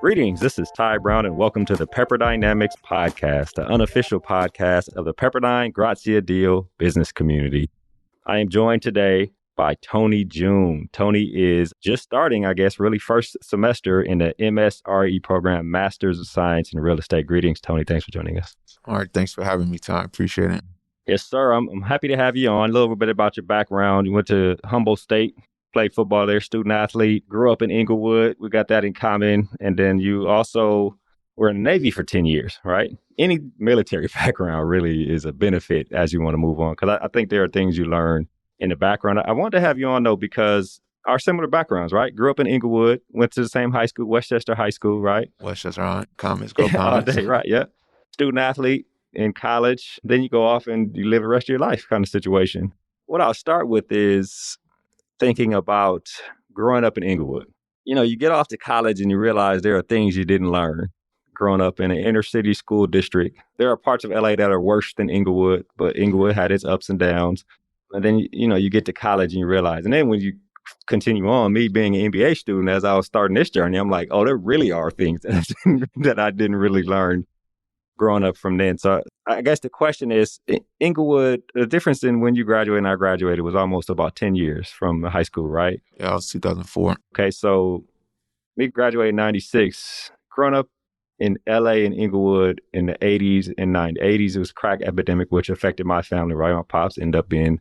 Greetings, this is Ty Brown, and welcome to the Pepperdynamics Podcast, the unofficial podcast of the Pepperdine Graziadio business community. I am joined today by Tony June. Tony is just starting, really first semester in the MSRE program, Masters of Science in Real Estate. Greetings, Tony. Thanks for joining us. All right. Thanks for having me, Ty. Appreciate it. Yes, sir. I'm happy to have you on. A little bit about your background. You went to Humboldt State, played football there, student athlete, grew up in Inglewood. We got that in common. And then you also were in the Navy for 10 years, right? Any military background really is a benefit as you want to move on, because I think there are things you learn in the background. I wanted to have you on, though, because our similar backgrounds, right? Grew up in Inglewood, went to the same high school, Westchester High School, right? Westchester, right? Comets, go Comets. All day, right, yeah. Student athlete in college. Then you go off and you live the rest of your life kind of situation. What I'll start with is thinking about growing up in Inglewood. You know, you get off to college and you realize there are things you didn't learn growing up in an inner city school district. There are parts of LA that are worse than Inglewood, but Inglewood had its ups and downs. And then, you get to college and you realize, and then when you continue on, me being an MBA student, as I was starting this journey, I'm like, oh, there really are things that I didn't really learn growing up from then. So I guess the question is, Inglewood, the difference in when you graduated and I graduated was almost about 10 years from high school, right? Yeah, it was 2004. Okay, so me graduated in 96, growing up in LA and Inglewood in the 80s and 90s. 80s, it was crack epidemic, which affected my family, right? My pops ended up being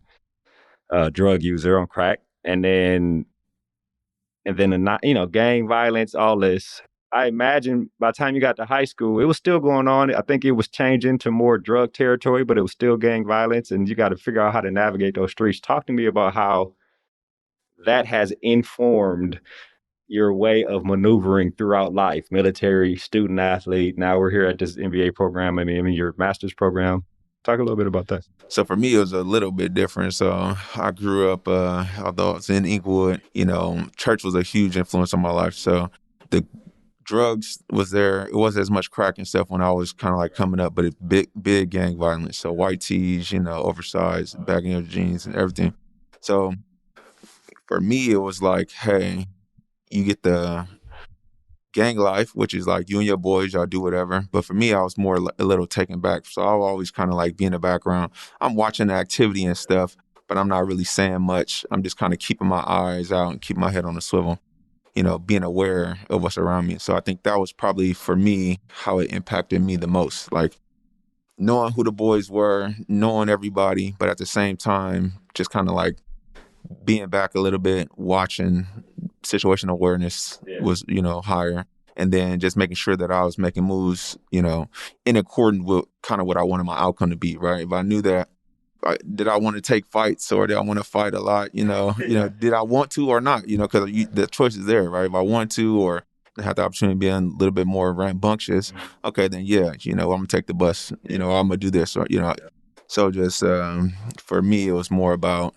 a drug user on crack. And then, gang violence, all this. I imagine by the time you got to high school, it was still going on. I think it was changing to more drug territory, but it was still gang violence. And you got to figure out how to navigate those streets. Talk to me about how that has informed your way of maneuvering throughout life, military, student athlete. Now we're here at this MBA program. I mean, your master's program. Talk a little bit about that. So for me, it was a little bit different. So I grew up, although I was in Inglewood, church was a huge influence on my life. So the drugs was there. It wasn't as much crack and stuff when I was kind of like coming up, but it's big gang violence. So white tees, oversized, bagging your jeans and everything. So for me, it was like, hey, you get the gang life, which is like you and your boys, y'all do whatever. But for me, I was more a little taken back. So I'll always kind of like be in the background. I'm watching the activity and stuff, but I'm not really saying much. I'm just kind of keeping my eyes out and keeping my head on the swivel, being aware of what's around me. So I think that was probably for me how it impacted me the most. Like knowing who the boys were, knowing everybody, but at the same time, just kind of like being back a little bit, watching situational awareness was, higher. And then just making sure that I was making moves, in accordance with kind of what I wanted my outcome to be, right? If I knew that, did I want to take fights or did I want to fight a lot? Did I want to or not? Because the choice is there, right? If I want to or have the opportunity to be a little bit more rambunctious, okay, then I'm going to take the bus, I'm going to do this, or, So just for me, it was more about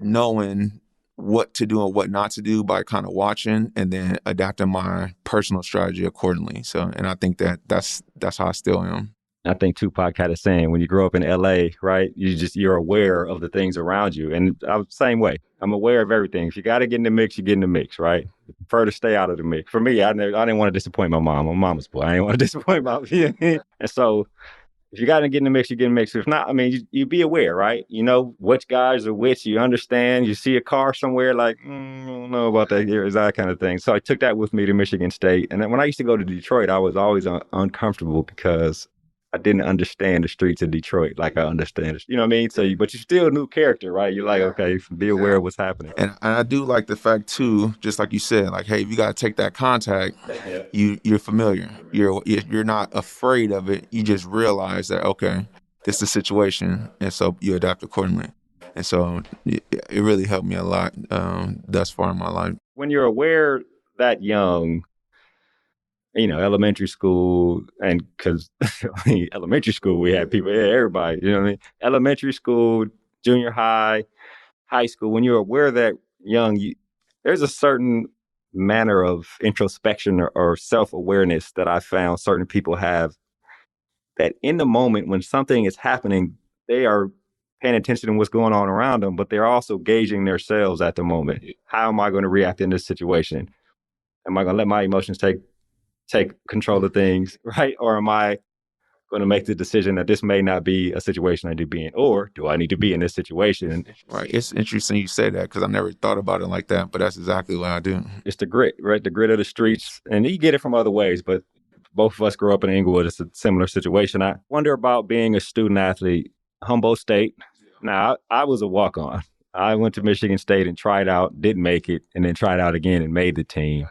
knowing what to do and what not to do by kind of watching and then adapting my personal strategy accordingly. So, and I think that's how I still am. I think Tupac had a saying, when you grow up in LA, right, you're aware of the things around you. And I was the same way. I'm aware of everything. If you got to get in the mix, you get in the mix, right? I prefer to stay out of the mix. For me, I didn't want to disappoint my mom. I'm a mama's boy. I didn't want to disappoint my And so if you got to get in the mix, you get in the mix. If not, you be aware, right? You know which guys are which. You understand. You see a car somewhere like, I don't know about that here, is that kind of thing. So I took that with me to Michigan State. And then when I used to go to Detroit, I was always uncomfortable because I didn't understand the streets of Detroit like I understand it. You know what I mean? So, but you still knew character, right? You're like, okay, be aware of what's happening. And I do like the fact too, just like you said, like, hey, if you got to take that contact, you're familiar. You're not afraid of it. You just realize that, okay, this is the situation. And so you adapt accordingly. And so it really helped me a lot thus far in my life. When you're aware that young, elementary school, and because elementary school, we had people, everybody, you know what I mean? Elementary school, junior high, high school, when you're aware that young, there's a certain manner of introspection or self-awareness that I found certain people have, that in the moment when something is happening, they are paying attention to what's going on around them, but they're also gauging themselves at the moment. How am I going to react in this situation? Am I going to let my emotions take control of things, right? Or am I going to make the decision that this may not be a situation I need to be in, or do I need to be in this situation? Right. It's interesting you say that because I never thought about it like that, but that's exactly what I do. It's the grit, right? The grit of the streets. And you get it from other ways, but both of us grew up in Inglewood. It's a similar situation. I wonder about being a student athlete, Humboldt State. Now, I was a walk-on. I went to Michigan State and tried out, didn't make it, and then tried out again and made the team.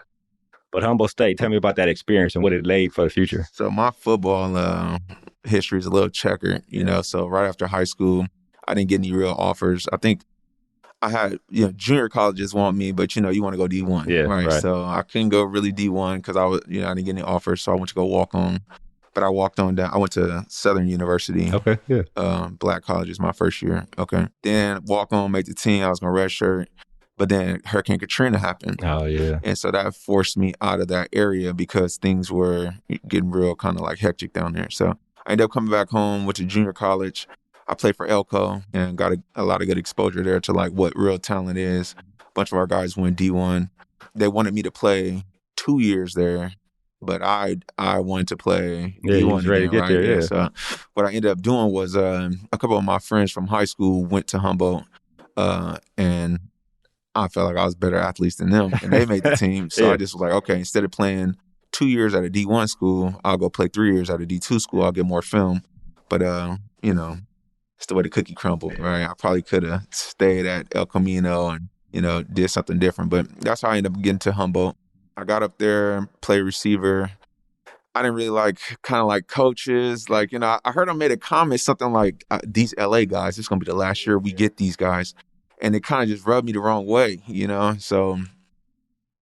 But Humboldt State, tell me about that experience and what it laid for the future. So my football history is a little checkered, so right after high school, I didn't get any real offers. I think I had, junior colleges want me, but, you want to go D1. Yeah, right. So I couldn't go really D1 because I was, I didn't get any offers. So I went to go walk on. But I walked on down. I went to Southern University. Okay, yeah. Black college is my first year. Okay. Then walk on, make the team. I was going to redshirt. But then Hurricane Katrina happened. Oh, yeah. And so that forced me out of that area because things were getting real kind of like hectic down there. So I ended up coming back home, went to junior college. I played for Elko and got a lot of good exposure there to like what real talent is. A bunch of our guys went D1. They wanted me to play 2 years there, but I wanted to play D1. You was ready to get there, yeah. So what I ended up doing was a couple of my friends from high school went to Humboldt and I felt like I was better athletes than them, and they made the team. So I just was like, okay, instead of playing 2 years at a D1 school, I'll go play 3 years at a D2 school. I'll get more film. But, it's the way the cookie crumbled, right? I probably could have stayed at El Camino and, did something different. But that's how I ended up getting to Humboldt. I got up there, played receiver. I didn't really like coaches. Like, I heard them made a comment, something like, these LA guys, it's going to be the last year we get these guys. And it kind of just rubbed me the wrong way, So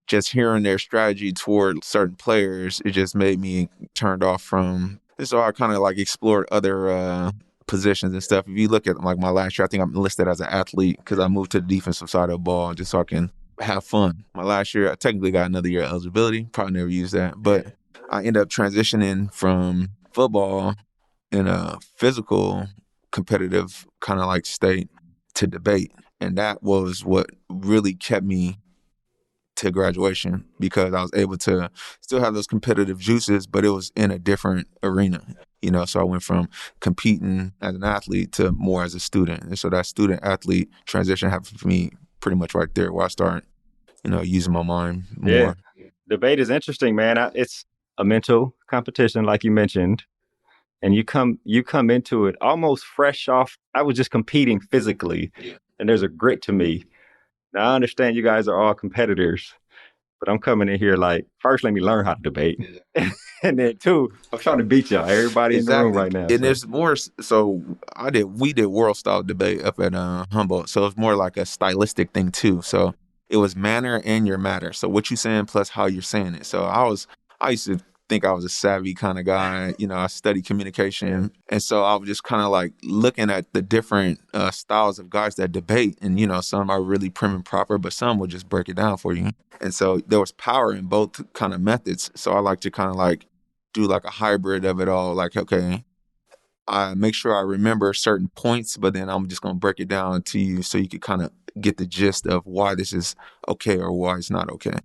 just hearing their strategy toward certain players, it just made me turned off from. And so I kind of like explored other positions and stuff. If you look at like my last year, I think I'm listed as an athlete because I moved to the defensive side of the ball just so I can have fun. My last year, I technically got another year of eligibility. Probably never used that. But I ended up transitioning from football in a physical, competitive kind of like state to debate. And that was what really kept me to graduation because I was able to still have those competitive juices, but it was in a different arena, So I went from competing as an athlete to more as a student. And so that student-athlete transition happened for me pretty much right there where I started, using my mind more. Yeah. Debate is interesting, man. It's a mental competition, like you mentioned. And you come into it almost fresh off. I was just competing physically. Yeah. And there's a grit to me. Now, I understand you guys are all competitors, but I'm coming in here like, first, let me learn how to debate. Yeah. And then two, I'm trying to beat y'all, everybody in the room right now. And there's more, so we did world style debate up at Humboldt. So it's more like a stylistic thing too. So it was manner and your matter. So what you saying plus how you're saying it. So I used to think I was a savvy kind of guy. I studied communication. And so I was just kind of like looking at the different styles of guys that debate. And, some are really prim and proper, but some will just break it down for you. And so there was power in both kind of methods. So I like to kind of like do like a hybrid of it all. Like, okay, I make sure I remember certain points, but then I'm just going to break it down to you so you could kind of get the gist of why this is okay or why it's not okay.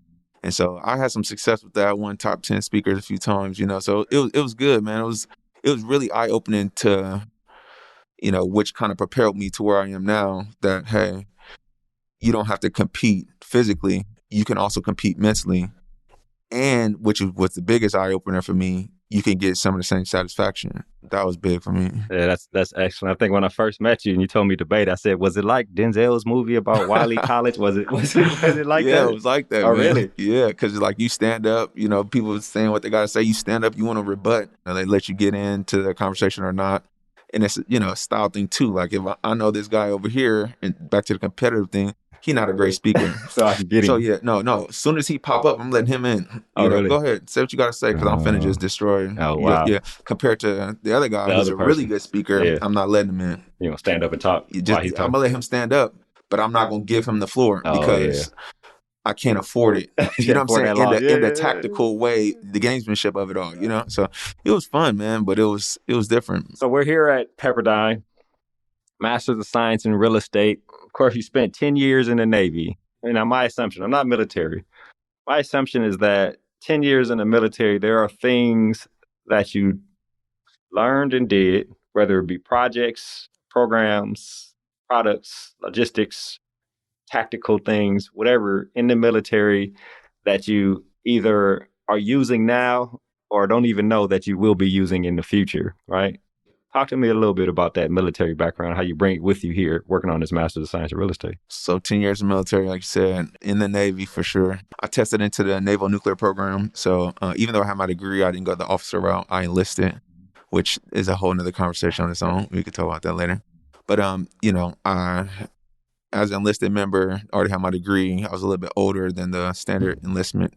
And so I had some success with that. I won top 10 speakers a few times, so it was good, man. It was really eye-opening to, which kind of propelled me to where I am now that, hey, you don't have to compete physically. You can also compete mentally. And which was the biggest eye-opener for me, you can get some of the same satisfaction. That was big for me. Yeah, that's excellent. I think when I first met you and you told me debate, I said, was it like Denzel's movie about Wiley College? Was it like that? Yeah, it was like that. Oh, man. Really? Yeah, because like you stand up, people saying what they got to say. You stand up, you want to rebut, and they let you get into the conversation or not. And it's, a style thing too. Like if I know this guy over here, and back to the competitive thing, he's not a great speaker. So I can get him. So yeah, no. As soon as he pop up, I'm letting him in. Really? Go ahead, say what you got to say, because I'm finna just destroy. Oh, wow. Yeah. Compared to the other guy who's a really good speaker, I'm not letting him in. You gonna stand up and talk? I'm gonna let him stand up, but I'm not gonna give him the floor because I can't afford it. You You know can't what I'm afford saying? that loss. In the Yeah. tactical way, the gamesmanship of it all, you know? So it was fun, man, but it was different. So we're here at Pepperdine, Master's of Science in Real Estate. Of course, you spent 10 years in the Navy. And now my assumption, I'm not military. My assumption is that 10 years in the military, there are things that you learned and did, whether it be projects, programs, products, logistics, tactical things, whatever in the military that you either are using now or don't even know that you will be using in the future, right? Talk to me a little bit about that military background, how you bring it with you here working on this Master's of Science in Real Estate. So 10 years in the military, like you said, in the Navy for sure. I tested into the Naval Nuclear Program. So even though I had my degree, I didn't go the officer route. I enlisted, which is a whole nother conversation on its own. We could talk about that later. But, I, as an enlisted member, already had my degree. I was a little bit older than the standard enlistment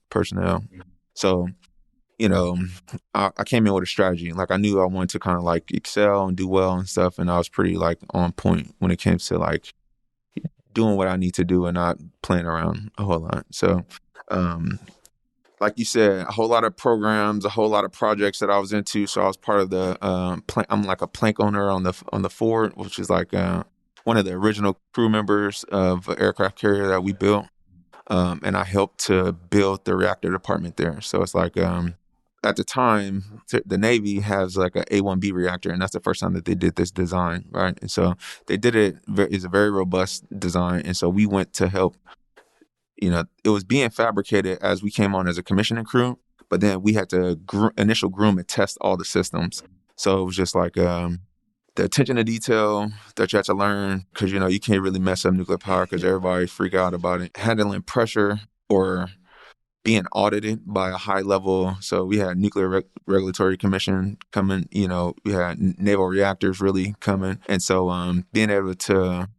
personnel. So, I came in with a strategy. Like I knew I wanted to kind of like excel and do well and stuff. And I was pretty like on point when it came to like doing what I need to do and not playing around a whole lot. So, like you said, a whole lot of programs, a whole lot of projects that I was into. So I was part of the I'm like a plank owner on the Ford, which is like one of the original crew members of an aircraft carrier that we built. And I helped to build the reactor department there. So it's like at the time, the Navy has like a A1B reactor, and that's the first time that they did this design, right? And so they did it. It's a very robust design, and so we went to help. It was being fabricated as we came on as a commissioning crew, but then we had to initial groom and test all the systems. So it was just like the attention to detail that you had to learn, because you can't really mess up nuclear power because everybody freak out about it. Handling pressure or being audited by a high level. So we had Nuclear Regulatory Commission coming, we had naval reactors really coming. And so being able to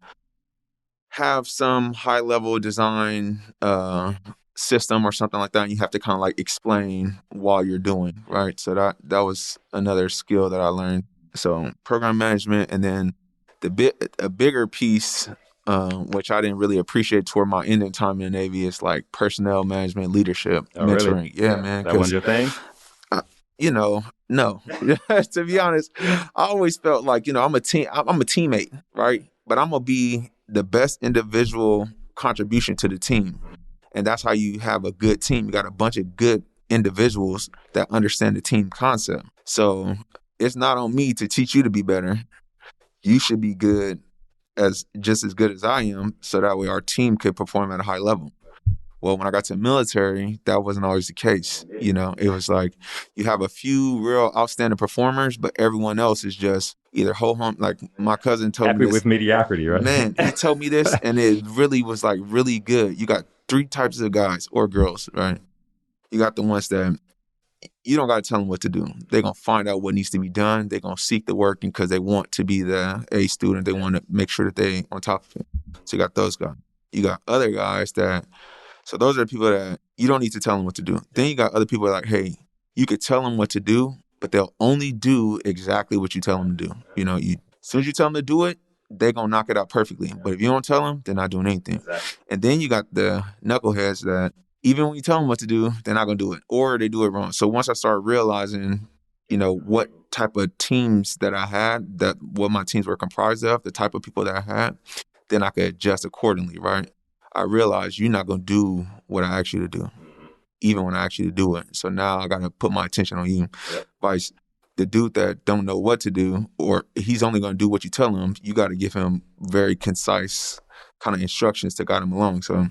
have some high level design system or something like that, and you have to kind of like explain while you're doing, right? So that was another skill that I learned. So program management, and then a bigger piece, which I didn't really appreciate toward my ending time in the Navy, is like personnel management, leadership, mentoring. Really? Yeah, man. That wasn't your thing? No. To be honest, I always felt like I'm a teammate, right? But I'm gonna be the best individual contribution to the team, and that's how you have a good team. You got a bunch of good individuals that understand the team concept. So it's not on me to teach you to be better. You should be just as good as I am, so that way our team could perform at a high level. Well, when I got to the military, that wasn't always the case. It was like you have a few real outstanding performers, but everyone else is just either ho-hum. Like my cousin told Happy me this. with mediocrity, right? Man, he told me this, and it really was like really good. You got three types of guys or girls, right? You got the ones that you don't got to tell them what to do. They're going to find out what needs to be done. They're going to seek the work because they want to be the A student. They want to make sure that they on top of it. So you got those guys. You got other guys so those are the people that you don't need to tell them what to do. Then you got other people that are like, hey, you could tell them what to do, but they'll only do exactly what you tell them to do. As soon as you tell them to do it, they're going to knock it out perfectly. But if you don't tell them, they're not doing anything. Exactly. And then you got the knuckleheads that even when you tell them what to do, they're not going to do it, or they do it wrong. So once I started realizing, what type of teams that I had, what my teams were comprised of, the type of people that I had, then I could adjust accordingly, right? I realized you're not going to do what I ask you to do, even when I ask you to do it. So now I got to put my attention on you. Yep. Vice, the dude that don't know what to do, or he's only going to do what you tell him, you got to give him very concise kind of instructions to guide him along. So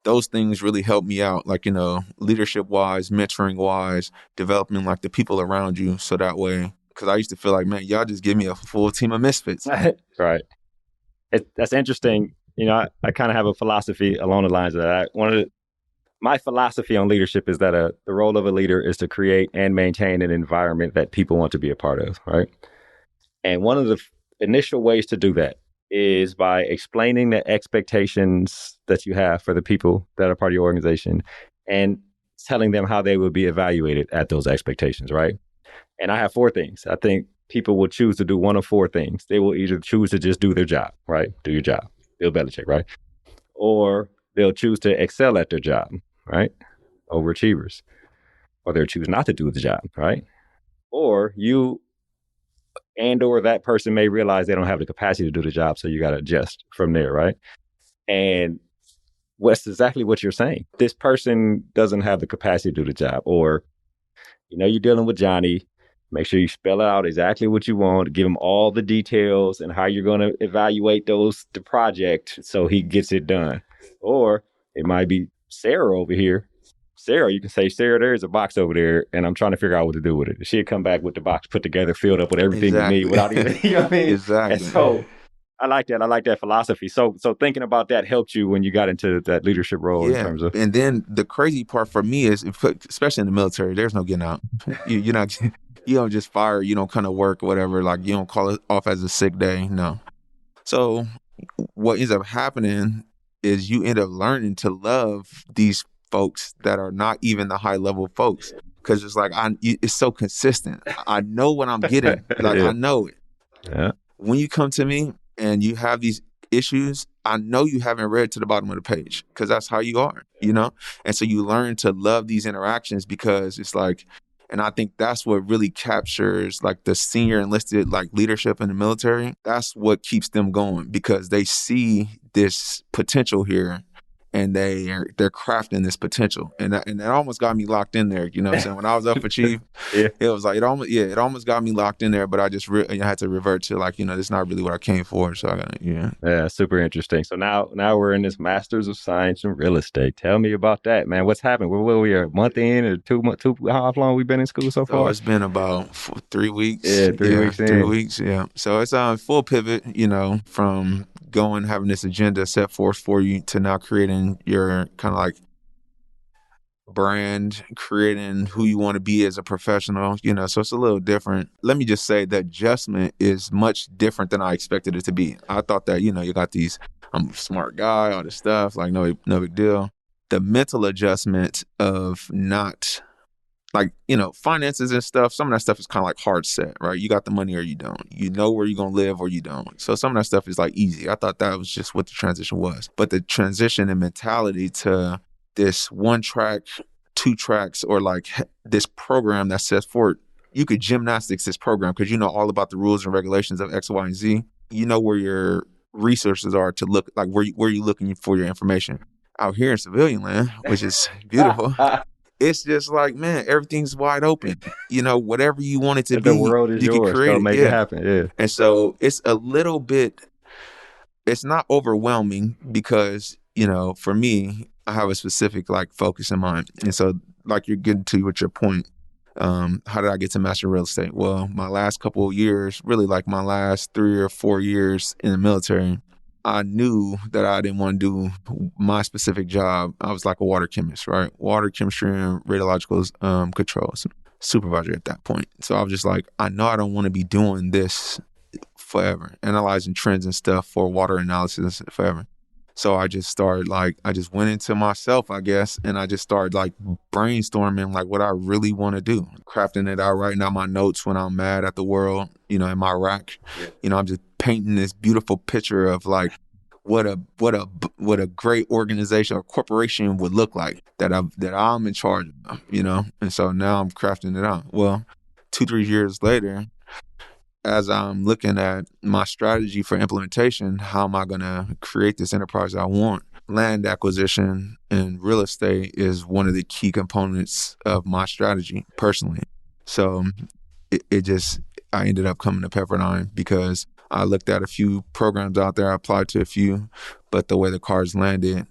those things really help me out, like, leadership-wise, mentoring-wise, developing, like, the people around you. So that way, because I used to feel like, man, y'all just give me a full team of misfits. Right. That's interesting. I kind of have a philosophy along the lines of that. My philosophy on leadership is that the role of a leader is to create and maintain an environment that people want to be a part of, right? And one of the initial ways to do that is by explaining the expectations that you have for the people that are part of your organization and telling them how they will be evaluated at those expectations, right? And I have 4 things. I think people will choose to do one of 4 things. They will either choose to just do their job, right? Do your job. Bill Belichick, right? Or they'll choose to excel at their job, right? Overachievers. Or they'll choose not to do the job, right? Or or that person may realize they don't have the capacity to do the job, so you got to adjust from there, right? And what's exactly what you're saying. This person doesn't have the capacity to do the job, or you're dealing with Johnny. Make sure you spell out exactly what you want, give him all the details and how you're going to evaluate the project so he gets it done. Or it might be Sarah over here. Sarah, you can say, Sarah, there's a box over there, and I'm trying to figure out what to do with it. She'll come back with the box put together, filled up with everything you need without even, you know what I mean? Exactly. And so I like that. I like that philosophy. So thinking about that helped you when you got into that leadership role in terms of. And then the crazy part for me is, especially in the military, there's no getting out. You're not. You don't just fire. You don't kind of work or whatever. Like you don't call it off as a sick day. No. So what ends up happening is you end up learning to love these folks that are not even the high level folks, because it's like it's so consistent. I know what I'm getting. Like I know it. Yeah. When you come to me and you have these issues, I know you haven't read to the bottom of the page, because that's how you are, And so you learn to love these interactions, because it's like, and I think that's what really captures like the senior enlisted like leadership in the military. That's what keeps them going, because they see this potential here, and they're crafting this potential, and that almost got me locked in there. You know what I'm saying? When I was up for chief, it was like it almost got me locked in there. But I just I had to revert to like, this is not really what I came for. So I got super interesting. So now we're in this Masters of Science in Real Estate. Tell me about that, man. What's happened? Where we are, a month in or 2 months? How long we been in school so far? So it's been about 3 weeks. Yeah, 3 weeks in. 3 weeks. Yeah. So it's full pivot. From having this agenda set forth for you to now creating your kind of like brand, creating who you want to be as a professional, so it's a little different. Let me just say that adjustment is much different than I expected it to be. I thought that, you got these, I'm a smart guy, all this stuff, like no big deal. The mental adjustment of not like, finances and stuff, some of that stuff is kind of like hard set, right? You got the money or you don't. You know where you're going to live or you don't. So some of that stuff is like easy. I thought that was just what the transition was. But the transition and mentality to this 1 track, 2 tracks, or like this program that sets forth, you could gymnastics this program because you know all about the rules and regulations of X, Y, and Z. You know where your resources are to look, like where you're looking for your information. Out here in civilian land, which is beautiful. It's just like, man, everything's wide open. Whatever you want it to be, the world is you yours. can create it. Make it happen. Yeah. And so it's a little bit, it's not overwhelming because, for me, I have a specific like focus in mind. And so like you're getting to with your point, how did I get to master real estate? Well, my last couple of years, really like my last 3 or 4 years in the military, I knew that I didn't want to do my specific job. I was like a water chemist, right? Water chemistry and radiological controls supervisor at that point. So I was just like, I know I don't want to be doing this forever, analyzing trends and stuff for water analysis forever. So I just started I just went into myself, I guess, and I just started like brainstorming like what I really want to do, crafting it out, writing out my notes when I'm mad at the world, in my rack. I'm just painting this beautiful picture of like what a great organization or corporation would look like that I'm in charge of, And so now I'm crafting it out. Well, 2-3 years later, as I'm looking at my strategy for implementation, how am I going to create this enterprise I want? Land acquisition and real estate is one of the key components of my strategy personally. So I ended up coming to Pepperdine because I looked at a few programs out there. I applied to a few, but the way the cards landed,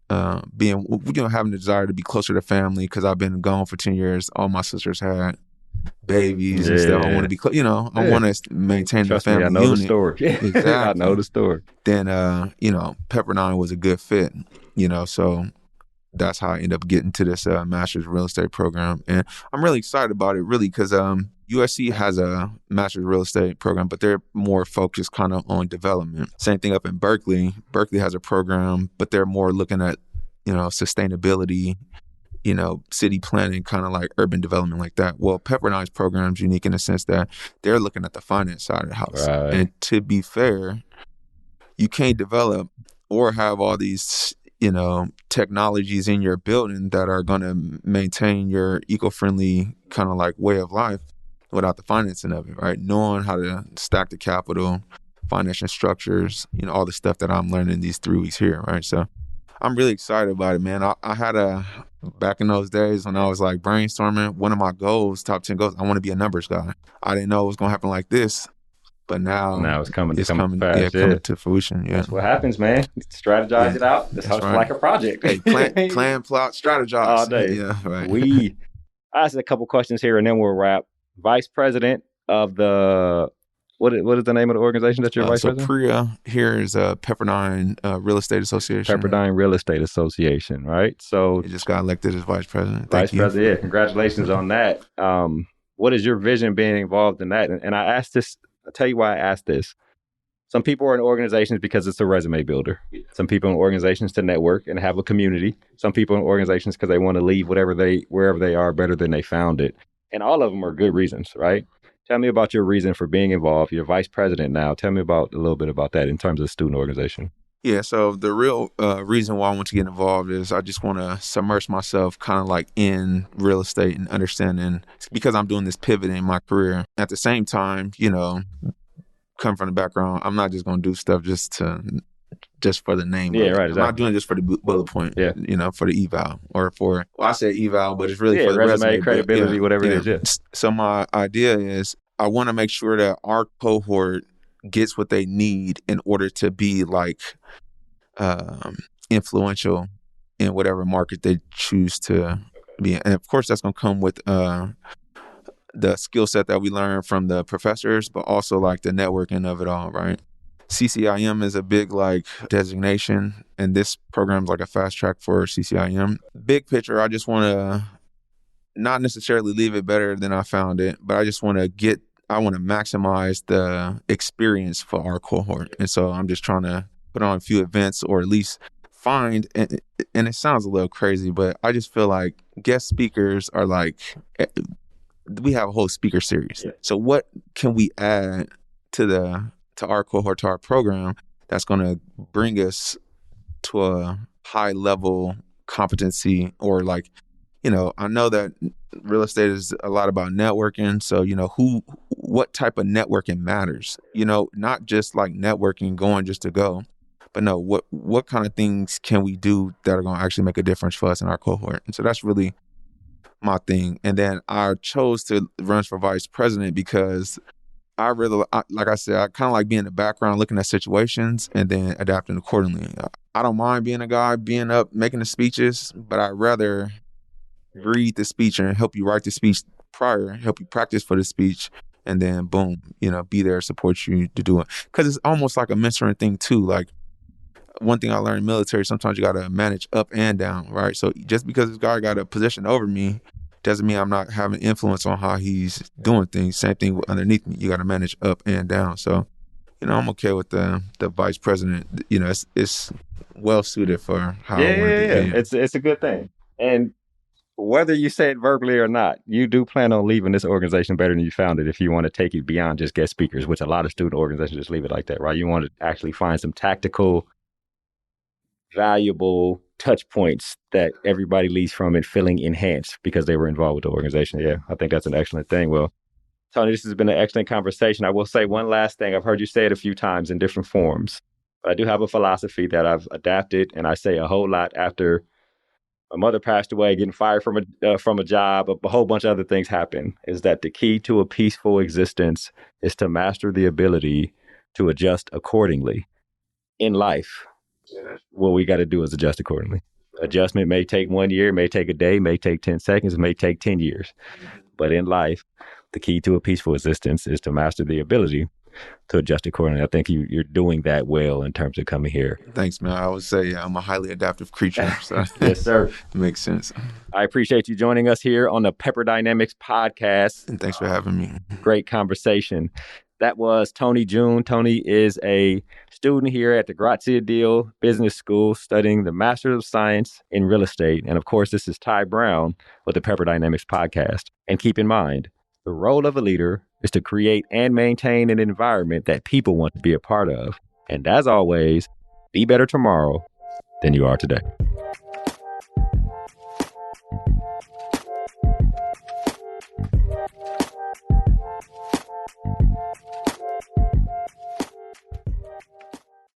having the desire to be closer to family because I've been gone for 10 years. All my sisters had babies and stuff. I want to be, I want to maintain the family unit. I know the story. Exactly. I know the story. Then, Pepperdine was a good fit, so that's how I ended up getting to this master's real estate program. And I'm really excited about it, really, because USC has a master's real estate program, but they're more focused kind of on development. Same thing up in Berkeley. Berkeley has a program, but they're more looking at, sustainability, city planning, kind of like urban development like that. Well, Pepperdine's program is unique in the sense that they're looking at the finance side of the house. Right. And to be fair, you can't develop or have all these technologies in your building that are going to maintain your eco-friendly kind of like way of life without the financing of it, right? Knowing how to stack the capital, financial structures, all the stuff that I'm learning these 3 weeks here, right? So I'm really excited about it, man. I had back in those days when I was like brainstorming, one of my goals, top 10 goals, I want to be a numbers guy. I didn't know it was going to happen like this, but now it's coming yeah, fast. coming to fruition. Yeah. That's what happens, man. Strategize it out. That's right. Like a project. Hey, plan, plot, strategize. All day. Yeah, right. I asked a couple questions here and then we'll wrap. Vice president of the, what is the name of the organization that you're vice president? So PREA here is Pepperdine Real Estate Association. Pepperdine Real Estate Association, right? So you just got elected as vice president. Vice president, yeah. Congratulations on that. What is your vision being involved in that? And I asked this, I'll tell you why I asked this. Some people are in organizations because it's a resume builder. Some people in organizations to network and have a community. Some people in organizations because they want to leave wherever they are better than they found it. And all of them are good reasons, right? Tell me about your reason for being involved. You're vice president now. Tell me a little bit about that in terms of the student organization. Yeah, so the real reason why I want to get involved is I just want to submerge myself kind of like in real estate and understanding, because I'm doing this pivot in my career. At the same time, come from the background, I'm not just going to do stuff just for the name. Yeah, right. Exactly. I'm not doing it just for the bullet point, yeah. For the eval or I say eval, but it's really for the resume credibility, whatever it is. Yeah. So my idea is I want to make sure that our cohort gets what they need in order to be like influential in whatever market they choose to be in. And of course, that's going to come with the skill set that we learn from the professors, but also like the networking of it all, right? CCIM is a big like designation, and this program is like a fast track for CCIM. Big picture, I just want to not necessarily leave it better than I found it, but I just want to maximize the experience for our cohort. And so I'm just trying to put on a few events, or at least find, and it sounds a little crazy, but I just feel like guest speakers are like, we have a whole speaker series. Yeah. So what can we add to our cohort, to our program, that's going to bring us to a high level competency, or like, I know that real estate is a lot about networking. So, what type of networking matters, not just like networking, going just to go, but no, what kind of things can we do that are going to actually make a difference for us in our cohort? And so that's really my thing. And then I chose to run for vice president because like I said, I kind of like being in the background, looking at situations and then adapting accordingly. I don't mind being a guy, being up, making the speeches, but I'd rather read the speech and help you write the speech prior, help you practice for the speech, and then boom, be there, support you to do it. Because it's almost like a mentoring thing too. Like one thing I learned in military, sometimes you got to manage up and down, right? So just because this guy got a position over me doesn't mean I'm not having influence on how he's doing things. Same thing underneath me. You got to manage up and down. So, I'm okay with the vice president. It's well suited for how I want to be. Yeah. It's a good thing. And whether you say it verbally or not, you do plan on leaving this organization better than you found it if you want to take it beyond just guest speakers, which a lot of student organizations just leave it like that, right? You want to actually find some tactical, valuable touch points that everybody leaves from it feeling enhanced because they were involved with the organization. Yeah, I think that's an excellent thing. Well, Tony, this has been an excellent conversation. I will say one last thing. I've heard you say it a few times in different forms, but I do have a philosophy that I've adapted, and I say a whole lot after my mother passed away, getting fired from a job, a whole bunch of other things happen, is that the key to a peaceful existence is to master the ability to adjust accordingly. In life, what we got to do is adjust accordingly. Adjustment may take 1 year, may take a day, may take 10 seconds, may take 10 years. But in life, the key to a peaceful existence is to master the ability to adjust accordingly. I think you're doing that well in terms of coming here. Thanks, man. I would say I'm a highly adaptive creature. So yes, sir. Makes sense. I appreciate you joining us here on the Pepperdynamics Podcast. And thanks for having me. Great conversation. That was Tony June. Tony is a student here at the Graziadio Business School studying the Master of Science in Real Estate. And of course, this is Ty Brown with the Pepperdynamics Podcast. And keep in mind, the role of a leader is to create and maintain an environment that people want to be a part of. And as always, be better tomorrow than you are today?